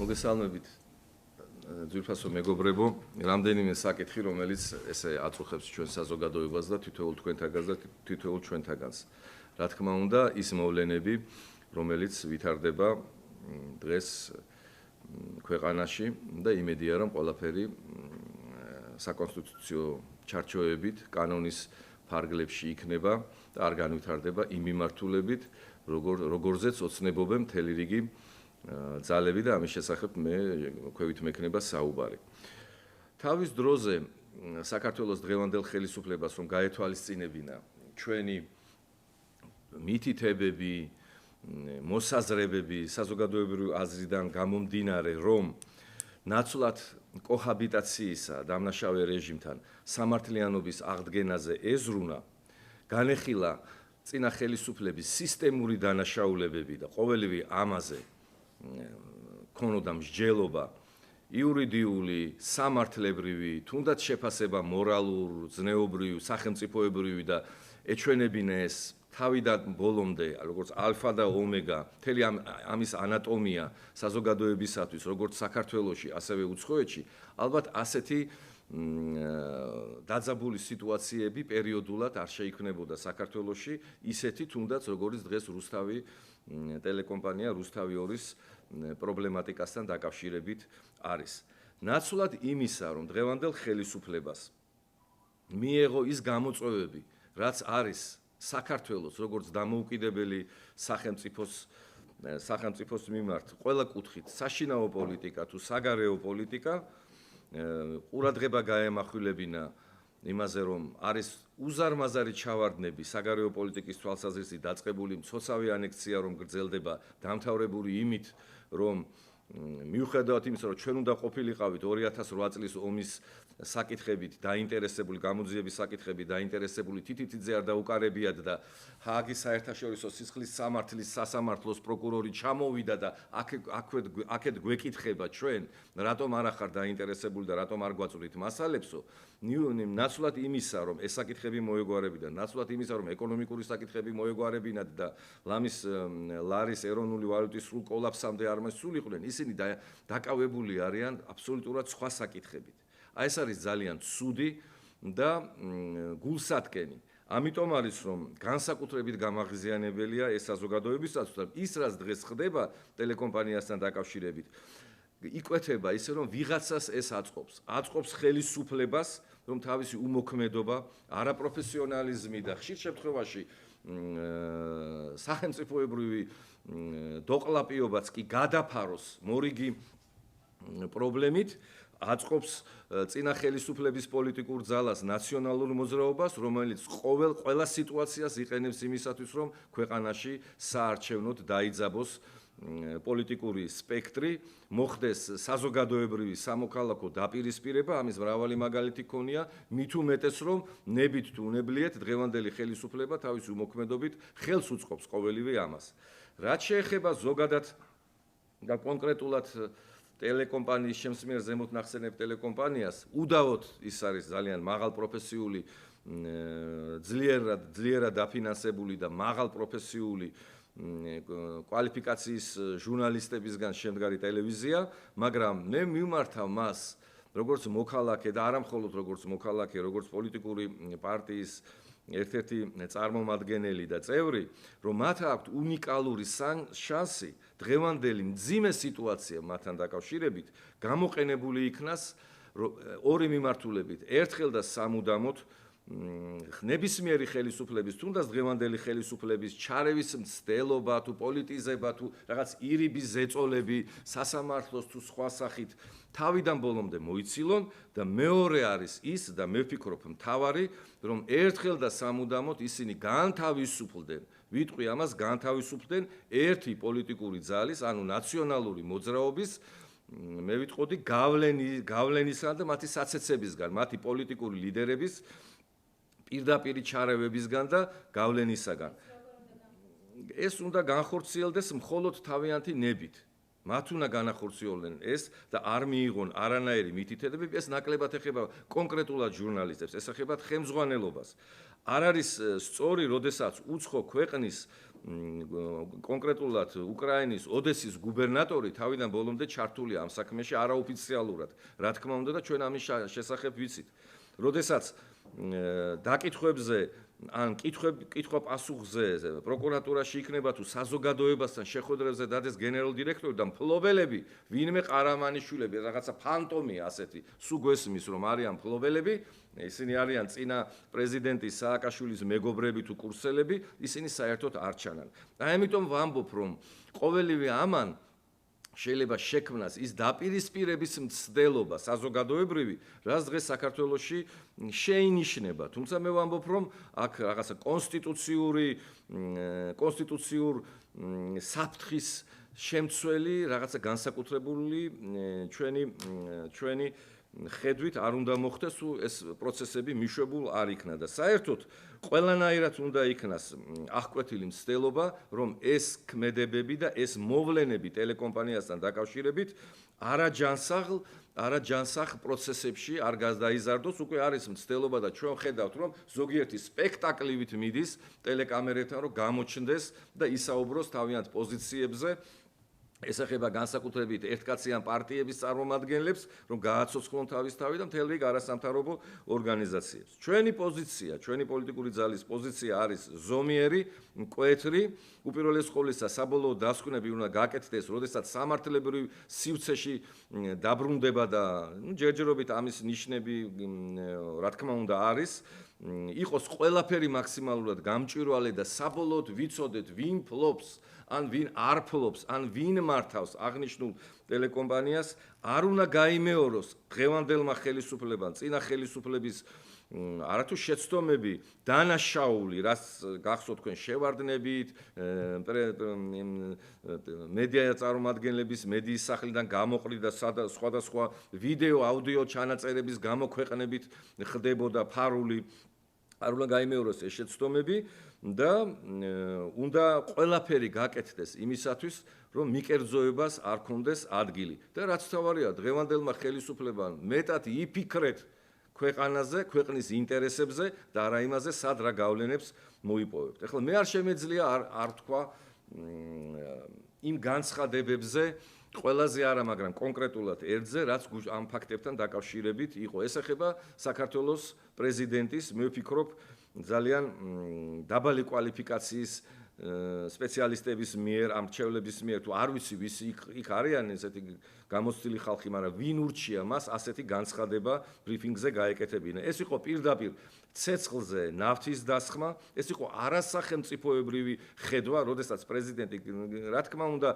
მოგესალმებით ძვირფასო მეგობრებო, რამდენიმე საკითხი, რომელიც ესე აწუხებს ჩვენ საზოგადოებას და თითოეულ თქვენთაგანს და თითოეულ ჩვენთაგანს. Რა თქმა უნდა, ის მოვლენები, რომელიც ვითარდება დღეს ქვეყანაში და იმედია, რომ ყველაფერი საკონსტიტუციო ჩარჩოებით, კანონის ფარგლებში იქნება და არ განვითარდება იმ მიმართულებით, როგორზეც ოცნებობენ მთელი რიგი ძალები და ამის შესახებ მე ქვევით მექნება საუბარი. Თავის დროზე საქართველოს დღევანდელ ხელისუფლებას რომ გაეთვალისწინებინა ჩვენი მითითებები, მოსაზრებები საზოგადოებრივი აზრიდან გამომდინარე, რომ ნაცვლად კოჰაბიტაციისა დამნაშავე რეჟიმთან სამართლიანობის აღდგენაზე ეზრუნა, განეხილა წინა ხელისუფლების სისტემური დანაშაულებები და ყოველივე ამაზე ქონოდა მსჯელობა იურიდიული, სამართლებრივი, თუნდაც შეფასება მორალურ, ზნეობრივი, სახელმწიფოებრივი და ეჩვენებინა ეს თავიდან ბოლომდე, როგორც ალფა და ომეგა, მთელი ამის ანატომია საზოგადოებისათვის, როგორც საქართველოში, ასევე უცხოეთში, ალბათ ასეთი დაძაბული სიტუაციები პერიოდულად არ შეიქმნებოდა საქართველოში, ისეთი თუნდაც როგორც დღეს რუსთავი ტელეკომპანია რუსთავი 2-ის პრობლემატიკასთან დაკავშირებით არის. ნაცვლად იმისა, რომ დღევანდელ ხელისუფლებას მიეღო ის გამოწვევები, რაც არის საქართველოს როგორც დამოუკიდებელი სახელმწიფოს მიმართ ყველა კუთხით საშინაო პოლიტიკა თუ საგარეო პოლიტიკა ყურადღება გაემახვილებინა იმაზე, რომ არის უზარმაზარი ჩავარდნები საგარეო პოლიტიკის თვალსაზრისით დაწყებული მცოცავი ანექსია რომ გრძელდება დამთავრებული იმით, რომ მიუხედავად იმისა, რომ ჩვენ უნდა ყოფილიყავით 2008 წლის ომის საკითხებით დაინტერესებული, გამოძიების საკითხებით დაინტერესებული, თითითიძე არ დაუკარებიათ და ჰააგის საერთაშორისო სისხლის სამართლის სასამართლოს პროკურორი ჩამოვიდა და აქეთ გვეკითხება ჩვენ, რატომ არ ახარ დაინტერესებული და რატომ არ გვაწვდით მასალებსო, ნაცვლად იმისა, რომ ეს საკითხები მოეგვარებინათ, ნაცვლად იმისა, რომ ეკონომიკური საკითხები მოეგვარებინათ და ლარის ეროვნული ვალუტის სრულ კოლაფსამდე არ მოსულიყვნენ, ისინი დაკავებული არიან აბსოლუტურად სხვა საკითხებით. Აი ეს არის ძალიან ცუდი და გულსატკენი. ამიტომ არის რომ განსაკუთრებით გამაღიზიანებელია ეს საზოგადოებისათვის და ის რაც დღეს ხდება ტელეკომპანიასთან დაკავშირებით იკვეთება ისე რომ ვიღაცას ეს აწყობს ხელისუფლებას რომ თავისი უმოქმედობა, არაპროფესიონალიზმი და ხშირ შემთხვევაში სახელმწიფოებრივი დოყლაპიობაც კი გადაფაროს მორიგი პრობლემით აწყობს წინა ხელისუფლების პოლიტიკურ ძალას ნაციონალურ მოძრაობას, რომელიც ყველა სიტუაციას იყენებს იმისათვის, რომ ქვეყანაში საარჩევნოდ დაიძაბოს პოლიტიკური სპექტრი, მოხდეს საზოგადოებრივი სამოქალაქო დაპირისპირება, ამის მრავალი მაგალითი ქონია, მით უმეტეს რომ ნებით თუ უნებლიეთ დღევანდელი ხელისუფლება თავის უმოქმედობით ხელს უწყობს ყოველივე ამას. რაც შეეხება ზოგადად და კონკრეტულად ტელეკომპანიის შემსმიერ ზემოთ ნახსენებ ტელეკომპანიას, უდავოდ ის არის ძალიან მაღალპროფესიული, ძლიერად დაფინანსებული და მაღალპროფესიული კვალიფიკაციის ჟურნალისტებისგან შემდგარი ტელევიზია, მაგრამ მე მივმართავ მას როგორც მოქალაქე და არა მხოლოდ როგორც მოქალაქე, როგორც პოლიტიკური პარტიის ერთ-ერთი წარმომადგენელი და წევრი, რომ მათ აქვთ უნიკალური შანსი დღევანდელი მძიმე სიტუაცია მათთან დაკავშირებით გამოყენებული იქნას ორი მიმართულებით, ერთხელ და სამუდამოდ ნებისმიერი ხელისუფლების, თუნდაც დღევანდელი ხელისუფლების ჩარევის მცდელობა თუ პოლიტიზება თუ რაღაც ირიბის ზეწოლები სასამართლოს თუ სხვა სახით თავიდან ბოლომდე მოიცილონ და მეორე არის ის და მე ვფიქრობ მთავარი, რომ ერთხელ და სამუდამოდ ისინი განთავისუფლდნენ, ვიტყვი ამას განთავისუფლდნენ ერთი პოლიტიკური ძალის, ანუ ნაციონალური მოძრაობის მე ვიტყოდი გავლენისგან და მათი საცეცებისგან, მათი პოლიტიკური ლიდერების პირდაპირი ჩარევებისგან და გავლენისაგან. ეს უნდა განხორციელდეს მხოლოდ თავიანთი ნებით. მათ უნდა განახორციელონ ეს და არ მიიღონ არანაირი მითითებები, ეს ნაკლებად ეხება კონკრეტულად ჟურნალისტებს, ეს ეხება ხელმძღვანელობას. არ არის სწორი, როდესაც უცხო ქვეყნის კონკრეტულად უკრაინის ოდესის გუბერნატორი თავიდან ბოლომდე ჩართულია ამ საქმეში არაოფიციალურად. რა თქმა უნდა და ჩვენ ამის შესახებ ვიცით. როდესაც დაკითხვებზე ან კითხვა-პასუხზე პროკურატურაში იქნება თუ საზოგადოებასთან შეხვედრებზე დადეს გენერალ დირექტორი და მფლობელები, ვინმე ყარამანიშვილები, რაღაცა ფანტომია ასეთი, სულ გვესმის რომ არიან მფლობელები, ისინი არიან წინა პრეზიდენტის სააკაშვილის მეგობრები თუ კურსელები, ისინი საერთოდ არ ჩანან. და ამიტომ ვამბობ რომ ყოველივე ამან შეიძლება შექმნას ის დაპირისპირების მცდელობა საზოგადოებრივი, რაც დღეს საქართველოში შეინიშნება. თუმცა მე ვამბობ, რომ აქ რაღაცა კონსტიტუციურ საფრთხის შემცველი, რაღაცა განსაკუთრებული ჩვენი ხედვით არ უნდა მოხდეს, თუ ეს პროცესები მიშვებულ არ იქნა და საერთოდ ყველანაირად უნდა იქნას აღკვეთილი მცდელობა, რომ ეს ქმედებები და ეს მოვლენები ტელეკომპანიასთან დაკავშირებით არაჯანსაღ პროცესებში არ გადაიზარდოს. უკვე არის მცდელობა და ჩვენ ხედავთ, რომ ზოგიერთი სპექტაკლივით მიდის ტელეკამერებთან, რომ გამოჩნდეს და ისაუბროს თავიანთ პოზიციებზე. ეს ეხება განსაკუთრებით ერთკაციან პარტიების წარმომადგენლებს, რომ გააცოცხლონ თავის თავი და მთელ რიგ არასამთავრობო ორგანიზაციებს. ჩვენი პოზიცია, ჩვენი პოლიტიკური ძალის პოზიცია არის ზომიერი, მკვეთრი, უპირველეს ყოვლისა საბოლოო დასკვნები უნდა გაკეთდეს, როდესაც სამართლებრივ სივრცეში დაბრუნდება და ჯერჯერობით ამის ნიშნები, რა თქმა უნდა, არის. იყოს ყველაფერი მაქსიმალურად გამჭვირვალე და საბოლოოდ ვიცოდეთ ვინ ფლობს ან ვინ არ ფლობს ან ვინ მართავს აღნიშნულ ტელეკომპანიას არ უნდა გაიმეოროს დღევანდელმა ხელისუფლებამ წინა ხელისუფლების არათუ შეცდომები დანაშაული რაც გახსოვთ თქვენ შევარდნებით მედია წარმომადგენლების მედიის სახლიდან გამოყრიდა სხვადასხვა ვიდეო აუდიო ჩანაწერების გამოქვეყნებით ხდებოდა ფარული არ უნდა გაიმეოროს ეს შეცდომები და უნდა ყველაფერი გაკეთდეს იმისათვის რომ მიკერძოებას არ ქონდეს ადგილი და რაც თავარია დღევანდელმა ხელისუფლებამ მეტად იფიქრეთ ქვეყანაზე, ქვეყნის ინტერესებზე და არა იმაზე, სად რა გავლენებს მოიპოვებთ. ეხლა მე არ შემეძლია არ თქვა იმ განცხადებებზე ყველაზე არა, მაგრამ კონკრეტულად ერთზე, რაც ამ ფაქტებთან დაკავშირებით იყო. ეს ეხება საქართველოს პრეზიდენტის, მე ვფიქრობ, ძალიან დაბალი კვალიფიკაციის სპეციალისტების მიერ, ამრჩევლების მიერ, თუ არ ვიცი, ვის იქ არიან ესეთი გამოცდილი ხალხი, მაგრამ ვინ ურჩია მას ასეთი განცხადება ბრიფინგზე გაეკეთებინა. ეს იყო პირდაპირ ცეცხლზე ნავთის დასხმა, ეს იყო არასახელმწიფოებრივი ხედვა, როდესაც პრეზიდენტი, რა თქმა უნდა,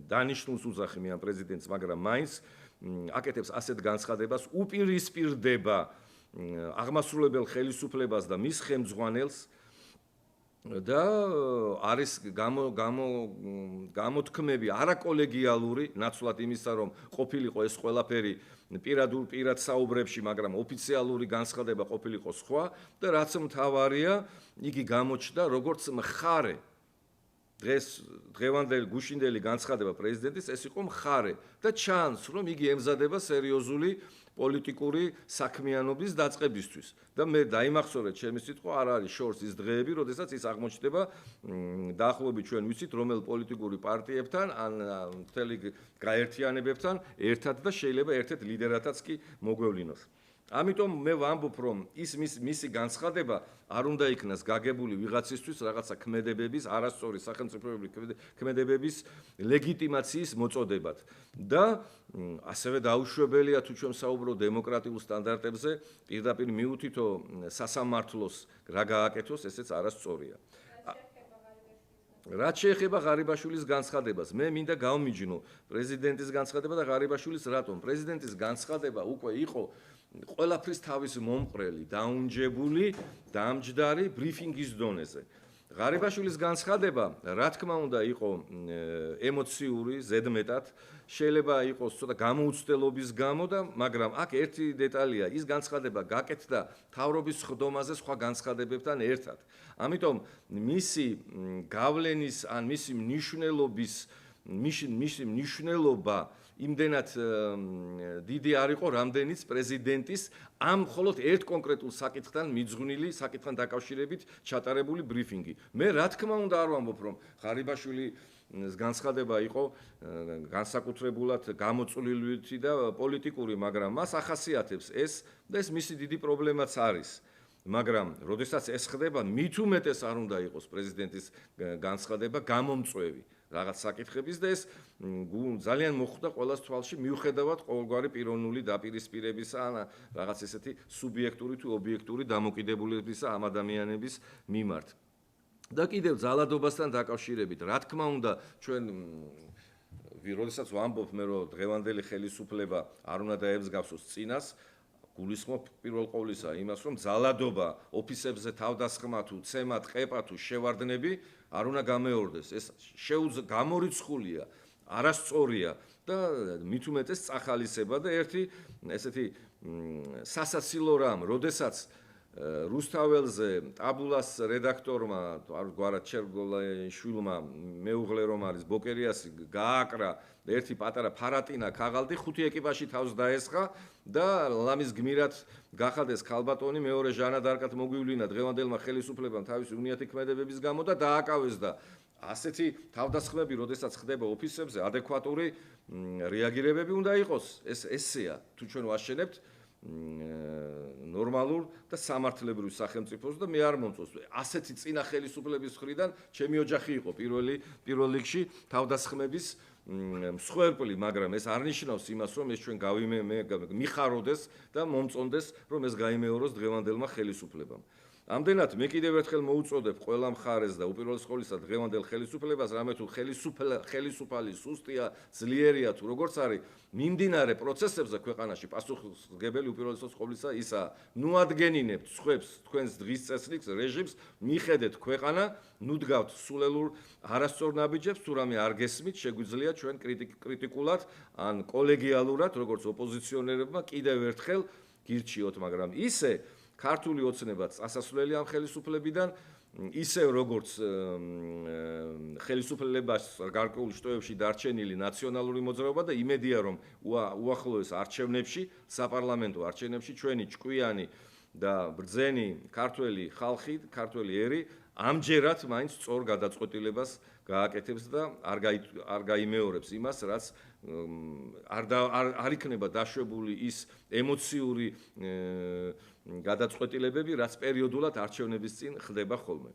დანიშნულს უძახი ამ პრეზიდენტს, მაგრამ მაინც აკეთებს ასეთ განცხადებას, უპირისპირდება აღმასრულებელ ხელისუფლებას და მის ხელმძღვანელს და არის გამოთქმები არაკოლეგიალური, ნაცვლად იმისა, რომ ყოფილიყო ეს ყველაფერი პირად საუბრებში, მაგრამ ოფიციალური განცხადება ყოფილიყო სხვა და რაც მთავარია, იგი გამოჩნდა როგორც მხარე. დღევანდელი გუშინდელი განცხადება პრეზიდენტის ეს იყო მხარე და ჩანს, რომ იგი ემზადება სერიოზული პოლიტიკური საქმიანობის დაწყებისთვის და მე დაიმახსოვრეთ ჩემი სიტყვა არ არის შორს ის დღეები, როდესაც ის აღმოჩნდება დაახლოებით ჩვენ ვიცით რომელ პოლიტიკური პარტიებთან ან მთელი გაერთიანებებთან ერთად და შეიძლება ერთ-ერთ ლიდერათაც კი მოგვევლინოს. ამიტომ მე ვამბობ, რომ ის მისი განცხადება არ უნდა იქნას გაგებული ვიღაცისთვის რაღაცა ქმედებების, არასწორი სახელმწიფოებრივი ქმედებების ლეგიტიმაციის მოწოდებად. და ასევე დაუშვებელია თუ ჩვენ საუბრობთ დემოკრატიულ სტანდარტებზე, პირდაპირ მიუთითო სასამართლოს რა გააკეთოს, ესეც არასწორია. რაც შეეხება ღარიბაშვილის განცხადებას, მე მინდა გავმიჯნო პრეზიდენტის განცხადება და ღარიბაშვილის რატომ. პრეზიდენტის განცხადება უკვე იყო ყველაფრის თავის მომყრელი, დაუნჯებული, დამჯდარი ბრიფინგის დონეზე. ღარიბაშვილის განცხადება, რა თქმა უნდა, იყო ემოციური, ზედმეტად, შეიძლება იყოს ცოტა გამოუცდელობის გამო და, მაგრამ აქ ერთი დეტალია, ის განცხადება გაკეთდა თავრობის ხდომაზე სხვა განცხადებებთან ერთად. ამიტომ მისი გავლენის ან მისი მნიშვნელობის მისი მნიშვნელობა იმდენად დიდი არ იყო, რამდენიც პრეზიდენტის ამ მხოლოდ ერთ კონკრეტულ საკითხთან მიძღვნილი საკითხთან დაკავშირებით ჩატარებული ბრიფინგი. მე რა თქმა უნდა არ ვამბობ, რომ ღარიბაშვილის განცხადება იყო განსაკუთრებულად გამოწვლილივი და პოლიტიკური, მაგრამ მას ახასიათებს ეს და ეს მისი დიდი პრობლემაც არის. მაგრამ, როდესაც ეს ხდება, მით უმეტეს არ უნდა იყოს პრეზიდენტის განცხადება გამომწვევი რაღაც საკითხების და ეს ძალიან მოხვდა ყოველას თვალში მიუხედავად ყოველგვარი პიროვნული დაპირისპირებისა ან რაღაც ესეთი სუბიექტური თუ ობიექტური დამოკიდებულებისა ამ ადამიანების მიმართ. და კიდევ ძალადობასთან დაკავშირებით, რა თქმა უნდა, ჩვენ როდესაც ვამბობ მე რომ დღევანდელი ხელისუფლება არ უნდა დაებსგავსოს წინას, გულისხმობ პირველ ყოვლისა იმას, რომ ძალადობა ოფისებზე თავდასხმა თუ ცემა, ტყეპა თუ შევარდნები არ უნდა გამეორდეს. ეს გამორიცხულია, არასწორია და მით უმეტეს წახალისება და ერთი ესეთი სასაცილო რამ, როდესაც რუსთაველზე ტაბულას რედაქტორმა, გვარად ჩერგოლაშვილმა მეუღლე რომ არის ბოკერიასი გააკრა ერთი პატარა ფარატინა ქაღალდი, 5 ეკიპაჟი თავს დაესხა და ლამის გმირად გახადეს ქალბატონი, მეორე ჟანა დარკად მოგვივლინა დღევანდელმა ხელისუფლებამ თავისი უნიათი ქმედებების გამო და დააკავეს და ასეთი თავდასხმები, როდესაც ხდება ოფისებზე, ადეკვატური რეაგირებები უნდა იყოს. ესეა, თუ ჩვენ ვაშენებთ ნორმალურ და სამართლებრივ სახელმწიფოს და მე არ მომწონს ასეთი წინა ხელისუფლების მხრიდან ჩემი ოჯახი იყო პირველ რიგში თავდასხმების მსხვერპლი, მაგრამ ეს არ ნიშნავს იმას, რომ ეს ჩვენ მიხაროდეს და მომწონდეს, რომ ეს გაიმეოროს დღევანდელმა ხელისუფლებამ. ამდენად მე კიდევ ერთხელ მოუწოდებ ყველა მხარეს და უპირველეს ყოვლისა დღევანდელ ხელისუფლებას, რამე თუ ხელისუფალი სუსტია, ძლიერია თუ როგორც არის, მიმდინარე პროცესებზე ქვეყანაში პასუხისმგებელი უპირველეს ყოვლისა ისაა. ნუ ადგენინებთ სხვებს თქვენს დღის წესრიგს, რეჟიმს, მიხედეთ ქვეყანა, ნუ დგავთ სულელურ არასწორ ნაბიჯებს, თუ რამე არ გესმით, შეგვიძლია ჩვენ კრიტიკულად ან კოლეგიალურად, როგორც ოპოზიციონერებმა კიდევ ერთხელ გირჩიოთ, მაგრამ ისე ქართული ოცნებაც წასასვლელი ამ ხელისუფლებიდან, ისევ როგორც ხელისუფლებას გარკვეულ შტოებში დარჩენილი ნაციონალური მოძრაობა და იმედია, რომ უახლოეს არჩევნებში, საპარლამენტო არჩევნებში ჩვენი ჭკვიანი და ბრძენი ქართველი ხალხი, ქართველი ერი ამჯერად მაინც სწორ გადაწყვეტილებას გააკეთებს და არ გაიმეორებს იმას, რაც არ იქნება დაშვებული ის ემოციური გადაწყვეტილებები, რაც პერიოდულად არჩევნების წინ ხდება ხოლმე.